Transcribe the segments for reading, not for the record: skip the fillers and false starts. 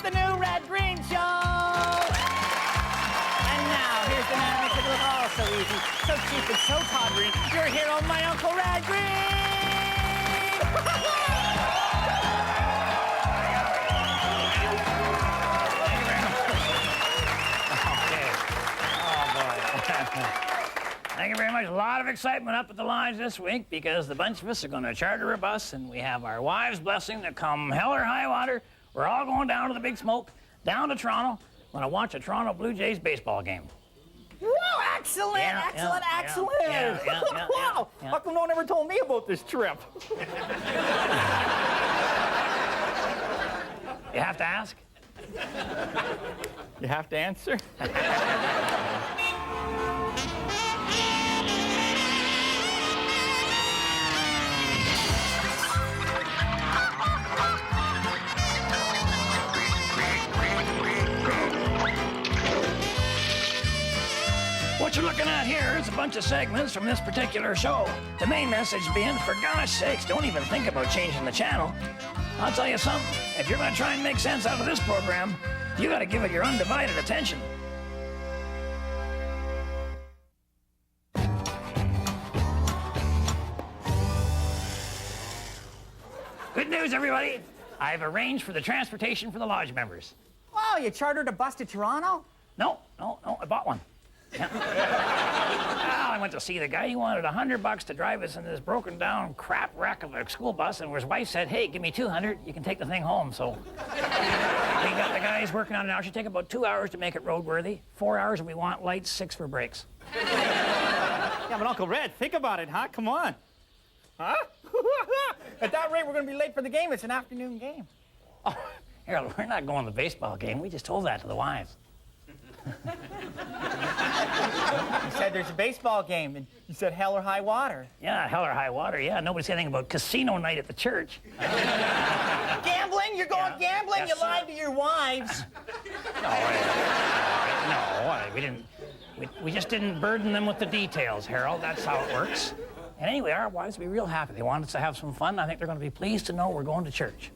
the new Red-Green Show! And now, here's the man who makes it look all so easy, so cheap, and so tawdry. Your hero, my Uncle Red-Green! Okay. Oh, boy. Thank you very much. A lot of excitement up at the lodge this week because the bunch of us are going to charter a bus, and we have our wives' blessing to come hell or high water. We're all going down to the Big Smoke, down to Toronto. We're going to watch a Toronto Blue Jays baseball game. Whoa, excellent, excellent. Wow, how come no one ever told me about this trip? You have to ask? You have to answer? What you're looking at here is a bunch of segments from this particular show. The main message being, for gosh sakes, don't even think about changing the channel. I'll tell you something, if you're gonna try and make sense out of this program, you gotta give it your undivided attention. Good news, everybody. I've arranged for the transportation for the lodge members. Wow, you chartered a bus to Toronto? No, I bought one. Yeah. Well, I went to see the guy. He wanted $100 to drive us in this broken down crap wreck of a school bus, and his wife said, hey, give me $200, you can take the thing home. So we got the guys working on it now. It should take about 2 hours to make it roadworthy. 4 hours if we want lights, 6 for brakes. Yeah, but Uncle Red, think about it, huh? Come on. Huh? At that rate, we're going to be late for the game. It's an afternoon game. Oh, Harold, we're not going to the baseball game. We just told that to the wives. You said there's a baseball game, and you said hell or high water. Yeah, hell or high water, yeah. Nobody said anything about casino night at the church. Gambling? You're going gambling? Yes, you sir. lied to your wives. We didn't. We just didn't burden them with the details, Harold. That's how it works. And anyway, our wives will be real happy. They want us to have some fun. I think they're going to be pleased to know we're going to church.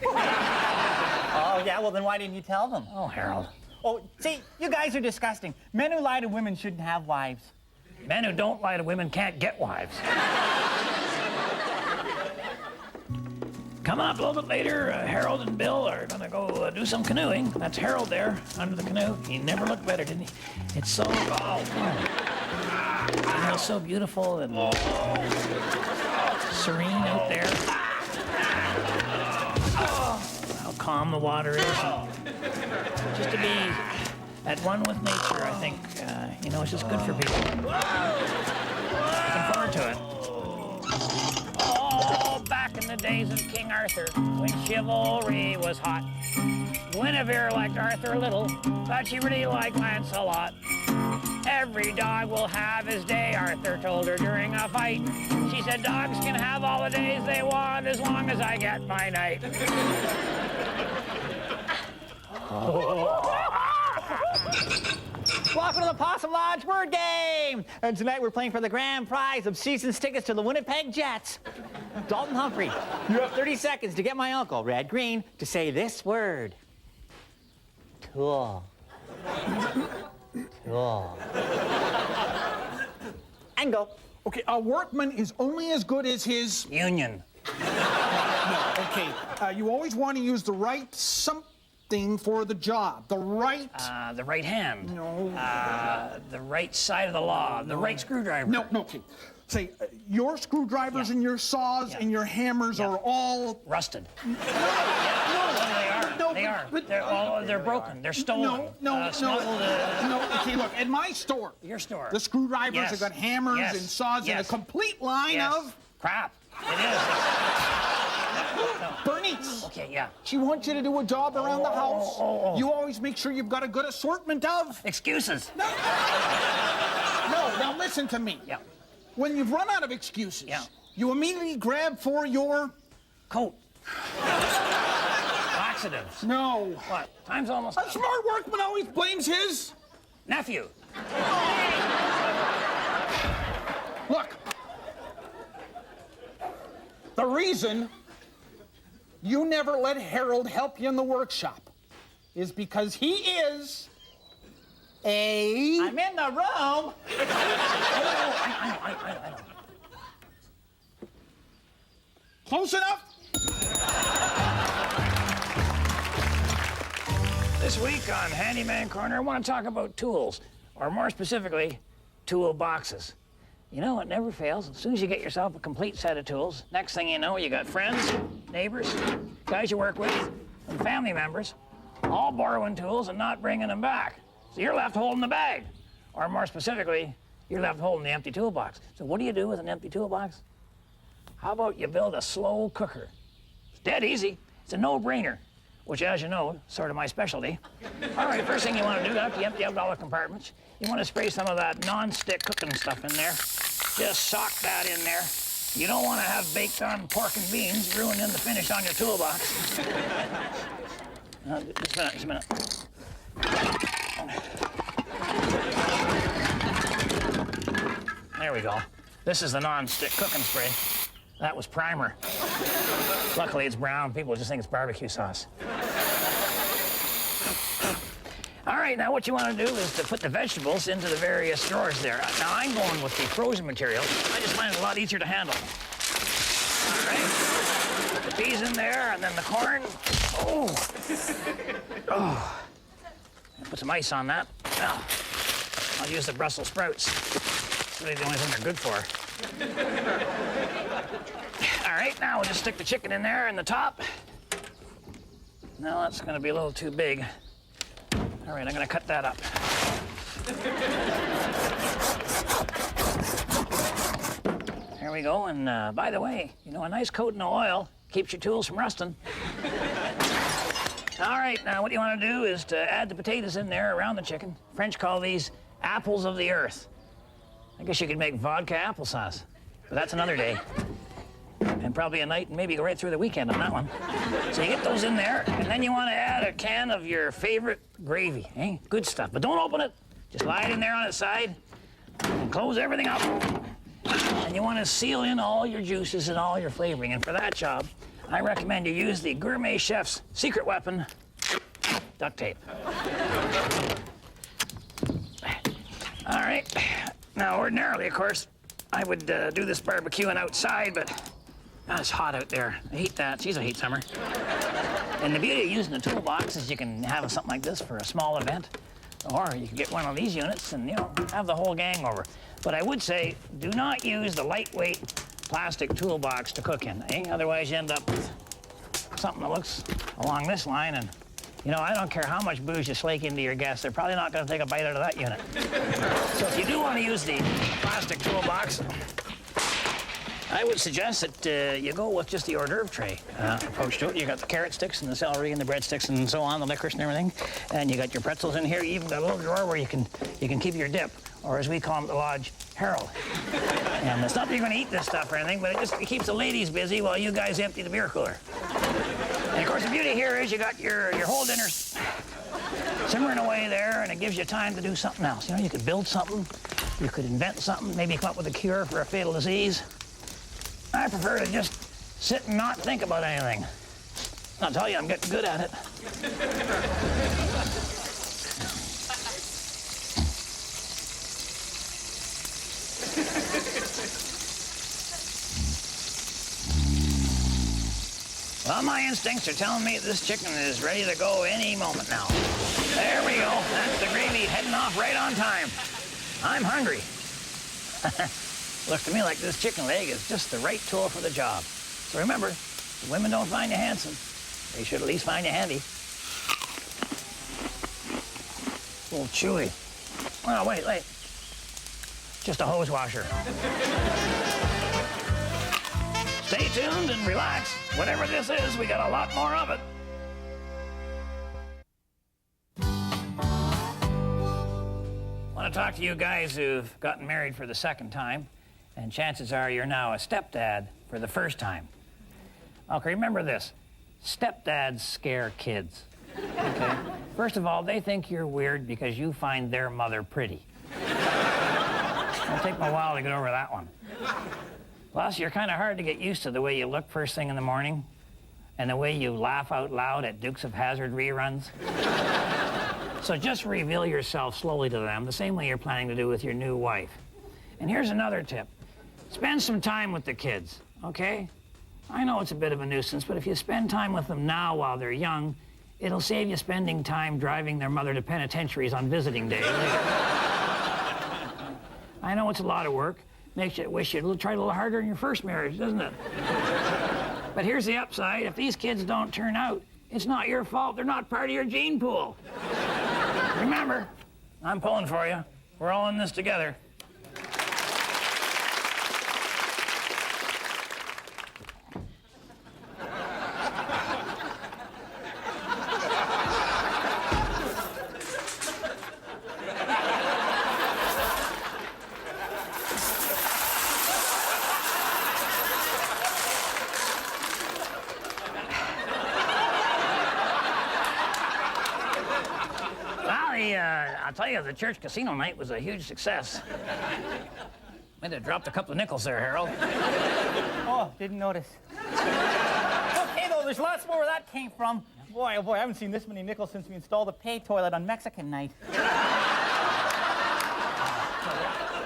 Oh, yeah? Well, then why didn't you tell them? Oh, Harold. Oh, see, you guys are disgusting. Men who lie to women shouldn't have wives. Men who don't lie to women can't get wives. Coming up a little bit later, Harold and Bill are going to go do some canoeing. That's Harold there, under the canoe. He never looked better, didn't he? It's so... It's so beautiful and serene out there. How calm the water is. Just to be at one with nature, I think, it's just good for people. Looking forward to it. Oh, back in the days of King Arthur, when chivalry was hot, Guinevere liked Arthur a little, but she really liked Lancelot. Every dog will have his day, Arthur told her during a fight. She said, dogs can have all the days they want as long as I get my night. Welcome to the Possum Lodge word game! And tonight we're playing for the grand prize of season's tickets to the Winnipeg Jets. Dalton Humphrey, you have 30 seconds to get my uncle, Red Green, to say this word. Tool. Tool. And go. Okay, a workman is only as good as his... Union. No, okay. You always want to use the right something for the job. The right... The right hand. No. The right side of the law. The right screwdriver. No, okay. Say, your screwdrivers and your saws and your hammers are all... Rusted. No, They are. but- They're broken. They're stolen. No. Smuggled. No, okay, look, at my store... Your store. The screwdrivers Yes. have got hammers Yes. and saws and a Yes. complete line Yes. of... Crap. It is. Bernice! Okay, yeah. She wants you to do a job around the house. You always make sure you've got a good assortment of... Excuses. No, now listen to me. Yeah. When you've run out of excuses, Yeah. you immediately grab for your... Coat. Laxatives. No. What? Time's almost A up. smart workman always blames his... Nephew. Look. The reason you never let Harold help you in the workshop is because he is a... I'm in the room. I know. Close enough? This week on Handyman Corner, I want to talk about tools, or more specifically, tool boxes. You know, it never fails. As soon as you get yourself a complete set of tools, next thing you know, you got friends, neighbors, guys you work with, and family members, all borrowing tools and not bringing them back. So you're left holding the bag. Or more specifically, you're left holding the empty toolbox. So what do you do with an empty toolbox? How about you build a slow cooker? It's dead easy. It's a no-brainer, which, as you know, is sort of my specialty. All right, first thing you want to do after you empty out all the compartments, you want to spray some of that non-stick cooking stuff in there. Just sock that in there. You don't want to have baked on pork and beans ruining the finish on your toolbox. Just a minute. There we go. This is the non-stick cooking spray. That was primer. Luckily, it's brown. People just think it's barbecue sauce. All right, now what you want to do is to put the vegetables into the various drawers there. Now, I'm going with the frozen material. I just find it a lot easier to handle. All right. Put the peas in there, and then the corn. Oh. Put some ice on that. Now, I'll use the Brussels sprouts. It's really the only thing they're good for. All right, now we'll just stick the chicken in there in the top. No, that's going to be a little too big. All right, I'm going to cut that up. There we go, and by the way, you know, a nice coating of oil keeps your tools from rusting. All right, now what you want to do is to add the potatoes in there around the chicken. French call these apples of the earth. I guess you could make vodka applesauce, but that's another day. And probably a night, and maybe go right through the weekend on that one. So you get those in there, and then you want to add a can of your favorite gravy, eh? Good stuff, but don't open it. Just lie it in there on its side, and close everything up. And you want to seal in all your juices and all your flavoring, and for that job, I recommend you use the gourmet chef's secret weapon, duct tape. All right, now ordinarily, of course, I would do this barbecuing outside, but it's hot out there. I hate that. She's a heat summer. And the beauty of using the toolbox is you can have something like this for a small event, or you can get one of these units and, you know, have the whole gang over. But I would say, do not use the lightweight plastic toolbox to cook in, eh? Otherwise, you end up with something that looks along this line, and, you know, I don't care how much booze you slake into your guests, they're probably not going to take a bite out of that unit. So if you do want to use the plastic toolbox, I would suggest that you go with just the hors d'oeuvre tray approach to it. You got the carrot sticks and the celery and the breadsticks and so on, the licorice and everything, and you got your pretzels in here. You even got a little drawer where you can keep your dip, or as we call them at the lodge, Harold. And it's not that you're going to eat this stuff or anything, but it keeps the ladies busy while you guys empty the beer cooler. And of course, the beauty here is you got your whole dinner simmering away there, and it gives you time to do something else. You know, you could build something, you could invent something, maybe come up with a cure for a fatal disease. I prefer to just sit and not think about anything. I'll tell you, I'm getting good at it. Well, my instincts are telling me this chicken is ready to go any moment now. There we go. That's the gravy heading off right on time. I'm hungry. Looks to me like this chicken leg is just the right tool for the job. So remember, if the women don't find you handsome, they should at least find you handy. A little chewy. Oh, wait. Just a hose washer. Stay tuned and relax. Whatever this is, we got a lot more of it. I want to talk to you guys who've gotten married for the second time. And chances are you're now a stepdad for the first time. Okay, remember this. Stepdads scare kids. Okay? First of all, they think you're weird because you find their mother pretty. It'll take me a while to get over that one. Plus, you're kind of hard to get used to the way you look first thing in the morning. and the way you laugh out loud at Dukes of Hazzard reruns. So just reveal yourself slowly to them, the same way you're planning to do with your new wife. And here's another tip. Spend some time with the kids, okay? I know it's a bit of a nuisance, but if you spend time with them now while they're young, it'll save you spending time driving their mother to penitentiaries on visiting day. I know it's a lot of work. Makes you wish you'd tried a little harder in your first marriage, doesn't it? But here's the upside. If these kids don't turn out, it's not your fault. They're not part of your gene pool. Remember, I'm pulling for you. We're all in this together. I'll tell you, the church casino night was a huge success. Might have dropped a couple of nickels there, Harold. Oh, didn't notice. Okay, though, there's lots more where that came from. Boy, oh boy, I haven't seen this many nickels since we installed the pay toilet on Mexican night.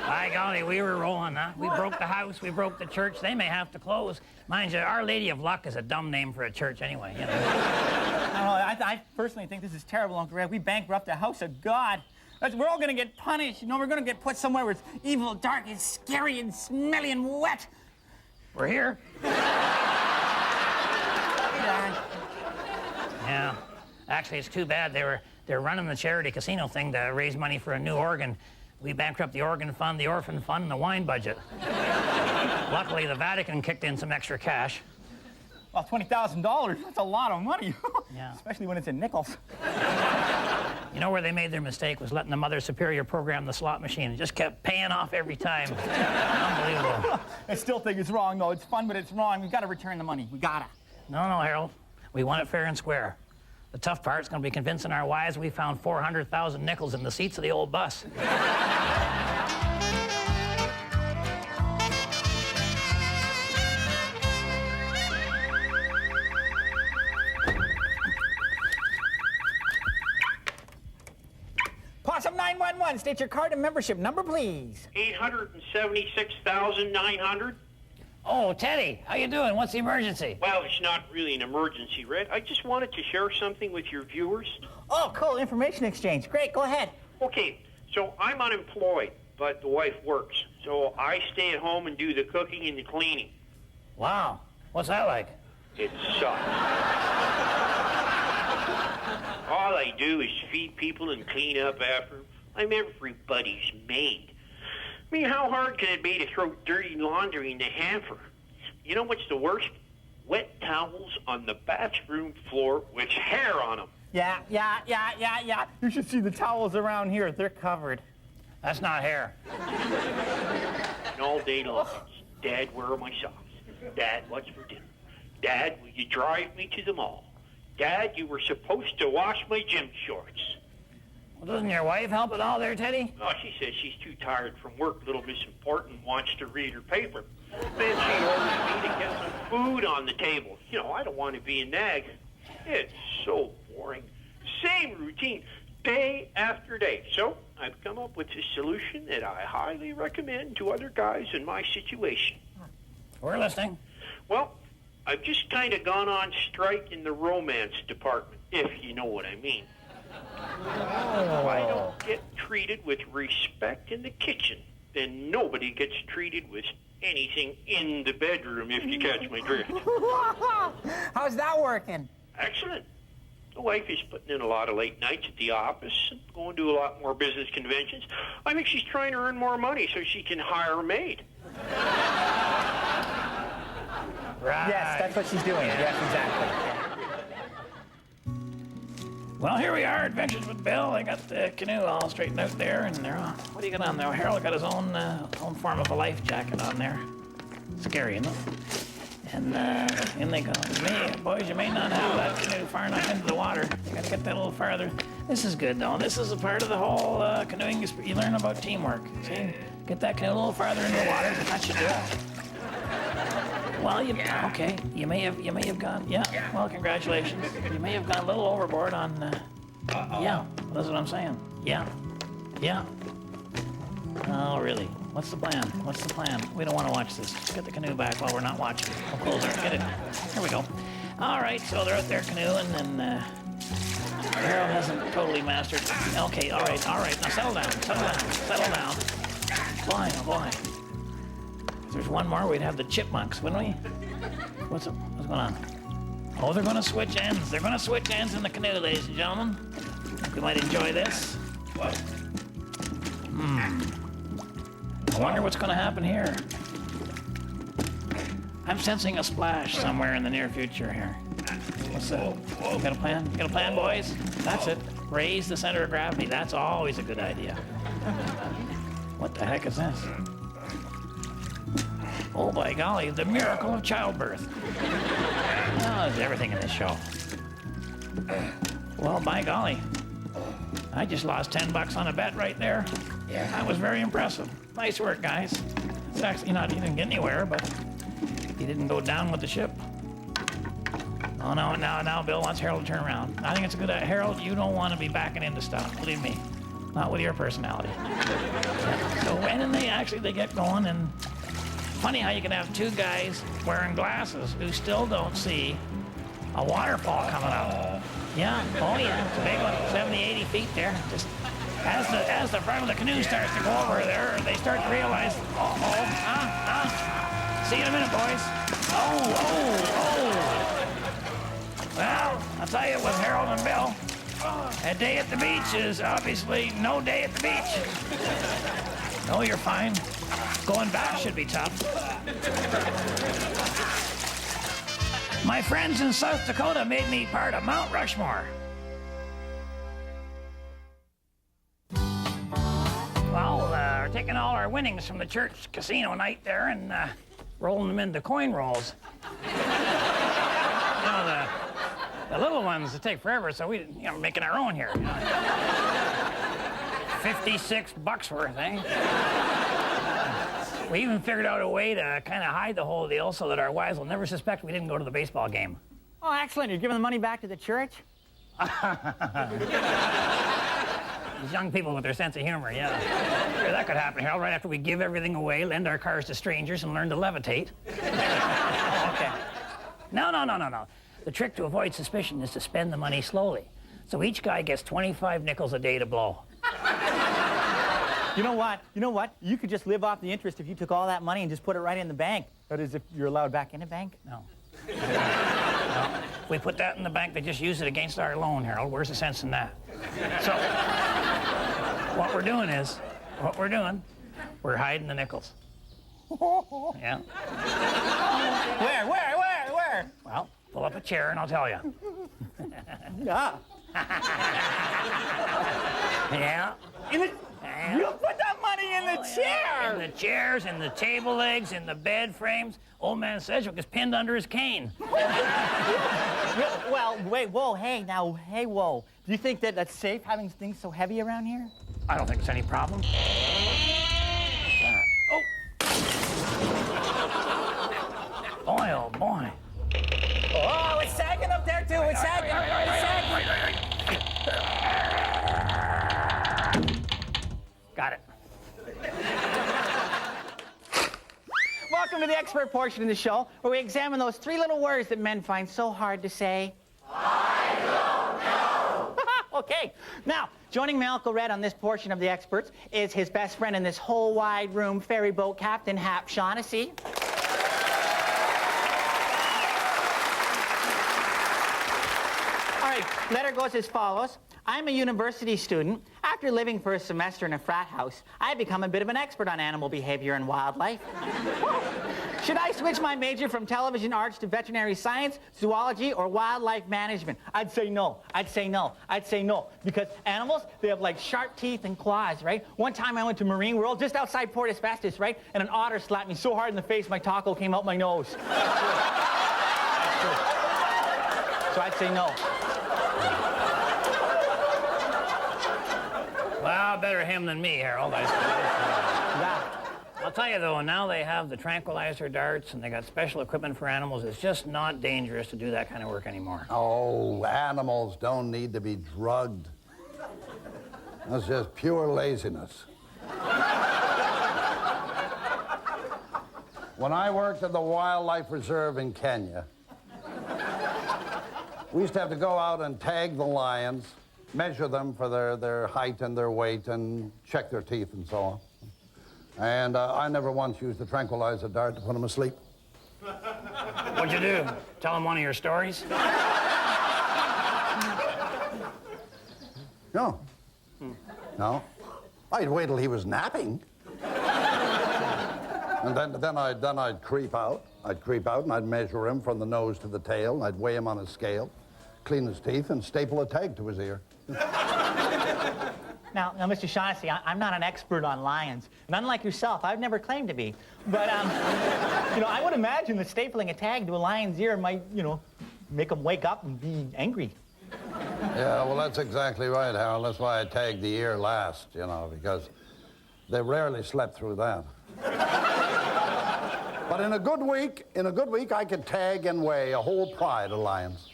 By golly, we were rolling, huh? We broke the house, we broke the church. They may have to close. Mind you, Our Lady of Luck is a dumb name for a church anyway, you know. I personally think this is terrible, Uncle Red. We bankrupt the house of God. We're all gonna get punished. You know, we're gonna get put somewhere where it's evil, dark, and scary, and smelly, and wet. We're here. Yeah. Actually, it's too bad. They're running the charity casino thing to raise money for a new organ. We bankrupt the organ fund, the orphan fund, and the wine budget. Luckily, the Vatican kicked in some extra cash. Well, $20,000, that's a lot of money. Yeah. Especially when it's in nickels. You know where they made their mistake was letting the Mother Superior program the slot machine. It just kept paying off every time. Unbelievable. I still think it's wrong, though. It's fun, but it's wrong. We've got to return the money. We gotta. No, Harold. We want it fair and square. The tough part's going to be convincing our wives we found 400,000 nickels in the seats of the old bus. Possum 911, state your card and membership number, please. 876,900. Oh, Teddy, how you doing? What's the emergency? Well, it's not really an emergency, Red. I just wanted to share something with your viewers. Oh, cool. Information exchange. Great. Go ahead. Okay, so I'm unemployed, but the wife works. So I stay at home and do the cooking and the cleaning. Wow. What's that like? It sucks. All I do is feed people and clean up after them. I'm everybody's maid. I mean, how hard can it be to throw dirty laundry in the hamper? You know what's the worst? Wet towels on the bathroom floor with hair on them. Yeah. You should see the towels around here. They're covered. That's not hair. And all day long, Dad, where are my socks? Dad, what's for dinner? Dad, will you drive me to the mall? Dad, you were supposed to wash my gym shorts. Well, doesn't your wife help at all there, Teddy? Oh, she says she's too tired from work, little Miss Important, wants to read her paper. Then she orders me to get some food on the table. You know, I don't want to be a nag. It's so boring. Same routine, day after day. So I've come up with a solution that I highly recommend to other guys in my situation. We're listening. Well, I've just kind of gone on strike in the romance department, if you know what I mean. If I don't get treated with respect in the kitchen, then nobody gets treated with anything in the bedroom, if you catch my drift. How's that working? Excellent. The wife is putting in a lot of late nights at the office and going to a lot more business conventions. I think she's trying to earn more money so she can hire a maid. Right. Yes, that's what she's doing. Yes, exactly. Well, here we are, Adventures with Bill. I got the canoe all straightened out there, and they're all... What do you got on there? Harold got his own form of a life jacket on there. Scary enough. And in they go. Boys, you may not have that canoe far enough into the water. You gotta get that a little farther. This is good, though. This is a part of the whole canoeing. You learn about teamwork. See? Get that canoe a little farther into the water. That should do it. Well, okay. You may have gone. Yeah. Well, congratulations. You may have gone a little overboard on. Yeah, that's what I'm saying. Yeah. Oh, really? What's the plan? We don't want to watch this. Get the canoe back while we're not watching. We'll close our. Get it. Here we go. All right. So they're out there canoeing, and Harold hasn't totally mastered. Okay. All right. Now settle down. Boy, oh boy. If there's one more, we'd have the chipmunks, wouldn't we? What's going on? Oh, they're going to switch ends. They're going to switch ends in the canoe, ladies and gentlemen. Think we might enjoy this. I wonder what's going to happen here. I'm sensing a splash somewhere in the near future here. What's that? You got a plan? You got a plan, boys? That's it. Raise the center of gravity. That's always a good idea. What the heck is this? Oh, by golly, the miracle of childbirth. Oh, there's everything in this show. Well, by golly, I just lost $10 on a bet right there. Yeah. That was very impressive. Nice work, guys. It's actually not, he didn't get anywhere, but he didn't go down with the ship. Oh, no, now Bill wants Harold to turn around. I think it's a good idea. Harold, you don't want to be backing into stuff, believe me. Not with your personality. So, and then they get going, and funny how you can have two guys wearing glasses who still don't see a waterfall coming up. Yeah, oh yeah, it's a big one, 70, 80 feet there. Just as the front of the canoe starts to go over there, they start to realize, see you in a minute, boys. Well, I'll tell you, with Harold and Bill, a day at the beach is obviously no day at the beach. No, you're fine. Going back should be tough. My friends in South Dakota made me part of Mount Rushmore. Well, we're taking all our winnings from the church casino night there and rolling them into coin rolls. The little ones that take forever, so we're making our own here. 56 bucks worth, eh? We even figured out a way to kind of hide the whole deal so that our wives will never suspect we didn't go to the baseball game. Oh, excellent. You're giving the money back to the church? These young people with their sense of humor, yeah. Sure, that could happen, Harold, right after we give everything away, lend our cars to strangers, and learn to levitate. Oh, okay. No. The trick to avoid suspicion is to spend the money slowly. So each guy gets 25 nickels a day to blow. You know what? You could just live off the interest if you took all that money and just put it right in the bank. That is, if you're allowed back in the bank. No. If we put that in the bank, they just use it against our loan, Harold. Where's the sense in that? So, what we're doing, we're hiding the nickels. Yeah. Where? Well, pull up a chair and I'll tell you. Yeah. Yeah. You put that money in the chair! In the chairs, in the table legs, in the bed frames. Old man Sedgwick is pinned under his cane. Well, wait, whoa, whoa. Do you think that that's safe having things so heavy around here? I don't think it's any problem. Oh, boy. Oh, it's sagging up there, too. It's sagging. Got it. Welcome to the expert portion of the show, where we examine those three little words that men find so hard to say. I don't know. Okay. Now, joining my Uncle Red on this portion of the experts is his best friend in this whole wide room, ferry boat captain, Hap Shaughnessy. All right, letter goes as follows. I'm a university student. After living for a semester in a frat house, I've become a bit of an expert on animal behavior and wildlife. Should I switch my major from television arts to veterinary science, zoology, or wildlife management? I'd say no. Because animals, they have like sharp teeth and claws, right? One time I went to Marine World just outside Port Asbestos, right? And an otter slapped me so hard in the face my taco came out my nose. So I'd say no. Well, better him than me, Harold, I suppose. Yeah. I'll tell you, though, now they have the tranquilizer darts and they got special equipment for animals. It's just not dangerous to do that kind of work anymore. Oh, animals don't need to be drugged. That's just pure laziness. When I worked at the wildlife reserve in Kenya, we used to have to go out and tag the lions, measure them for their height and their weight, and check their teeth and so on. And I never once used a tranquilizer dart to put them asleep. What'd you do? Tell them one of your stories? No. No. I'd wait till he was napping. And then I'd creep out. I'd creep out and I'd measure him from the nose to the tail. And I'd weigh him on a scale, clean his teeth, and staple a tag to his ear. Now, Mr. Shaughnessy, I'm not an expert on lions, and unlike yourself, I've never claimed to be. But, I would imagine that stapling a tag to a lion's ear might, make him wake up and be angry. Yeah, well, that's exactly right, Harold. That's why I tagged the ear last, because they rarely slept through that. But in a good week, I could tag and weigh a whole pride of lions.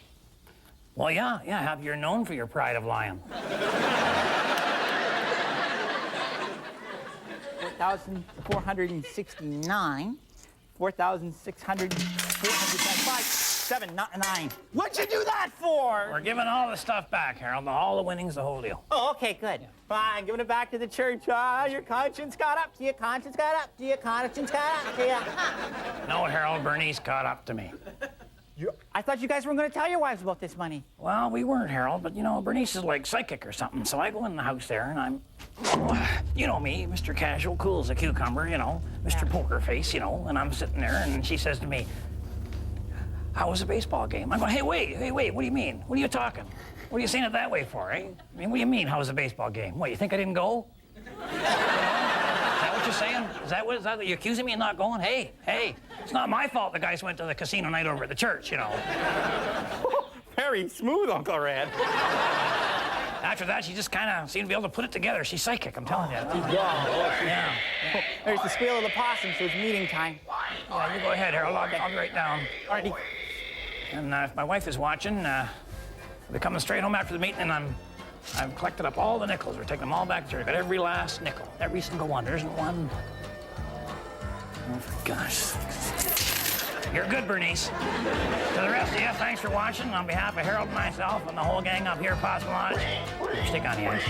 Well, yeah, you're known for your pride of lion. 4,469, 4,600, 7, not 9. What'd you do that for? We're giving all the stuff back, Harold. All the winnings, the whole deal. Oh, okay, good. Fine, giving it back to the church. Your conscience got up. Your conscience got up. Your conscience got up. Yeah. No, Harold, Bernice caught up to me. I thought you guys weren't going to tell your wives about this money. Well, we weren't, Harold, but, Bernice is like psychic or something, so I go in the house there and I'm, you know me, Mr. Casual, cool as a cucumber, Mr. Poker Face, and I'm sitting there and she says to me, how was the baseball game? I'm going, hey, wait, what do you mean? What are you talking? What are you saying it that way for, eh? I mean, what do you mean, how was the baseball game? What, you think I didn't go? Is that what you're saying? Is that you're accusing me of not going? Hey, it's not my fault the guys went to the casino night over at the church, Very smooth, Uncle Red. After that, she just kind of seemed to be able to put it together. She's psychic, I'm telling you. Yeah. There's the squeal of the possum, so it's meeting time. Yeah, you go ahead, Harold. I'll be right down. Alrighty. And if my wife is watching, I'll be coming straight home after the meeting, and I've collected up all the nickels. We're taking them all back to church. Got every last nickel, every single one. There isn't one. Oh, for gosh. You're good, Bernice. To the rest of you, thanks for watching. On behalf of Harold and myself and the whole gang up here at Possum Lodge, stick on the ice.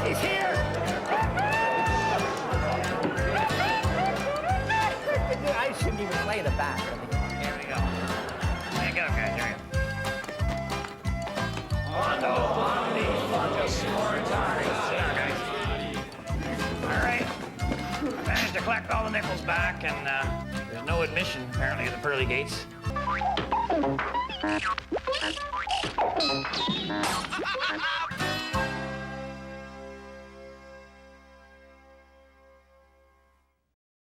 He's here! I shouldn't even play the bat. Here we go. There you go, guys. Here we go. Quando, Omni, Flunkus, Moritati. Sit down, guys. All right. I managed to collect all the nickels back, and there's no admission, apparently, at the pearly gates.